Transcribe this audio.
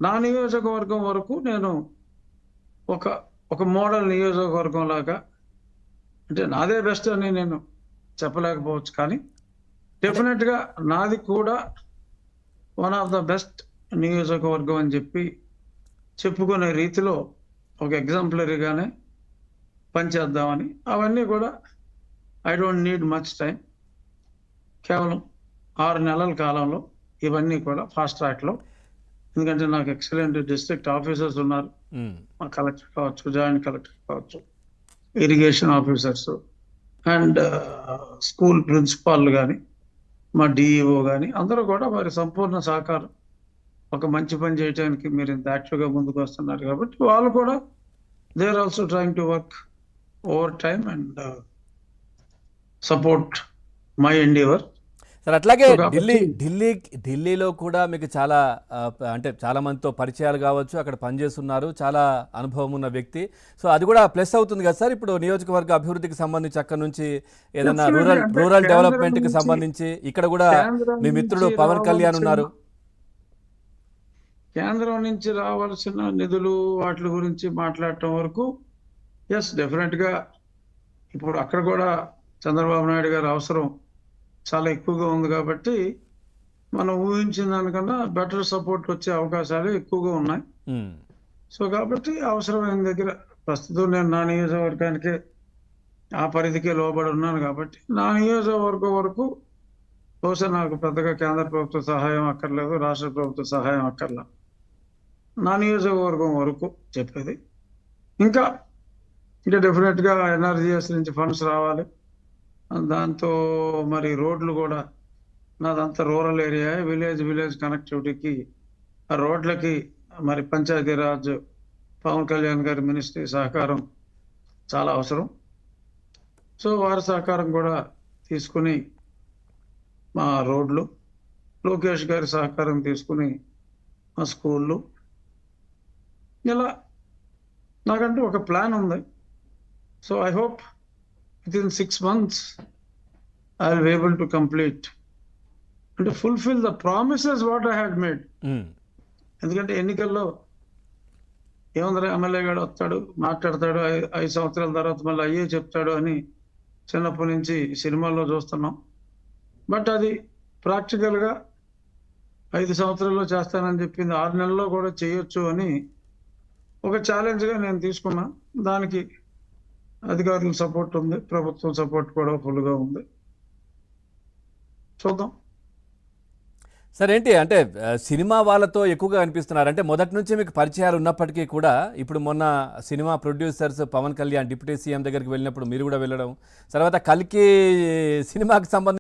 నా నియోజకవర్గం వరకు నేను ఒక ఒక మోడల్ నియోజకవర్గం లాగా, అంటే నాదే బెస్ట్ అని నేను చెప్పలేకపోవచ్చు, కానీ అంటే డెఫినెట్‌గా నాది కూడా వన్ ఆఫ్ ద బెస్ట్ నియోజకవర్గం అని చెప్పుకునే రీతిలో ఒక ఎగ్జాంపులరీగానే పనిచేద్దామని. అవన్నీ కూడా I don't need much time. కేవలం 6 నెలల కాలంలో ఇవన్నీ కూడా ఫాస్ట్ ట్రాక్‌లో, ఎందుకంటే నాకు ఎక్సలెంట్ డిస్ట్రిక్ట్ ఆఫీసర్స్ ఉన్నారు. హ్మ్. మా కలెక్టర్ కావచ్చు, జాయింట్ కలెక్టర్ కావచ్చు, ఇరిగేషన్ ఆఫీసర్స్ అండ్ స్కూల్ ప్రిన్సిపాల్‌లు గాని, మా డీఈఓ గాని అందరూ కూడా వారి సంపూర్ణ సహకారం. ఒక మంచి పని చేయటానికి మీరు ఇంత యాక్టివ్‌గా ముందుకొస్తున్నారు కాబట్టి, వాళ్ళు కూడా they are also trying to work overtime and support my endeavour. Sir అట్లాగే సో కాబట్టి ఢిల్లీలో కూడా మీకు చాలా అంటే చాలా మందితో పరిచయాలు కావచ్చు, అక్కడ పనిచేస్తున్నారు, చాలా అనుభవం ఉన్న వ్యక్తి. సో అది కూడా ప్లస్ అవుతుంది కదా సార్, ఇప్పుడు నియోజకవర్గ అభివృద్ధికి సంబంధించి అక్కడ నుంచి ఏదైనా డెఫినెట్‌లీ అంటే రూరల్ డెవలప్మెంట్కి సంబంధించి ఇక్కడ కూడా కేంద్రం మీ నుంచి మిత్రుడు పవన్ కళ్యాణ్ ఉన్నారు. రావాల్సిన నిధులు వాటి గురించి మాట్లాడటం వరకు యెస్, డెఫినెట్‌గా ఇప్పుడు అక్కడ కూడా చంద్రబాబు నాయుడు గారి అవసరం చాలా ఎక్కువగా ఉంది కాబట్టి, మనం ఊహించిన దానికన్నా బెటర్ సపోర్ట్ వచ్చే అవకాశాలు ఎక్కువగా ఉన్నాయి. హ్మ్. సో కాబట్టి అవసరమైన దగ్గర ప్రస్తుతం నేను నా నియోజకవర్గానికే ఆ పరిధికే లోబడి ఉన్నాను కాబట్టి, నా నియోజకవర్గం వరకు బహుశా నాకు పెద్దగా కేంద్ర ప్రభుత్వ సహాయం అక్కర్లేదు, రాష్ట్ర ప్రభుత్వ సహాయం అక్కర్లా. నా నియోజకవర్గం వరకు చెప్పేది. ఇంకా ఇంకా డెఫినెట్‌గా ఎన్ఆర్‌జీఎస్ నుంచి ఫండ్స్ రావాలి. దాంతో మరి రోడ్లు కూడా, నాదంతా రూరల్ ఏరియా, విలేజ్ కనెక్టివిటీకి ఆ రోడ్లకి మరి పంచాయతీరాజ్ పవన్ కళ్యాణ్ గారి మినిస్ట్రీ సహకారం చాలా అవసరం. సో వారి సహకారం కూడా తీసుకుని మా రోడ్లు, లోకేష్ గారి సహకారం తీసుకుని మా స్కూళ్ళు, ఇలా నాకంటూ ఒక ప్లాన్ ఉంది. So I hope within 6 months I will be able to complete and to fulfill the promises what I had made. హ్మ్. ఎందుకంటే ఎన్నికల్లో ఏముందిరా ఎమ్మెల్యే గాడు వస్తాడు, మాట్లాడతాడు, 5 సంవత్సరాల తర్వాత మళ్ళీ అయ్యే చెప్తాడు అని చిన్నప్పటి నుంచి సినిమాల్లో చూస్తున్నాం. బట్ అది ప్రాక్టికల్‌గా 5 సంవత్సరాల్లో చేస్తానని చెప్పింది 6 నెలల్లో కూడా చేయొచ్చు అని ఒక ఛాలెంజ్‌గా నేను తీసుకున్నా. దానికి అధికారుల సపోర్ట్ ఉంది, ప్రభుత్వం సపోర్ట్ కూడా ఫుల్‌గా ఉంది. చూద్దాం. సార్ ఏంటి అంటే సినిమా వాళ్ళతో ఎక్కువగా కనిపిస్తున్నారు, అంటే మొదటి నుంచి మీకు పరిచయాలు ఉన్నప్పటికీ కూడా ఇప్పుడు మొన్న cinema producers Pawan Kalyan deputy CM దగ్గరికి వెళ్ళినప్పుడు మీరు కూడా వెళ్ళడం, తర్వాత కల్కి సినిమాకి సంబంధించి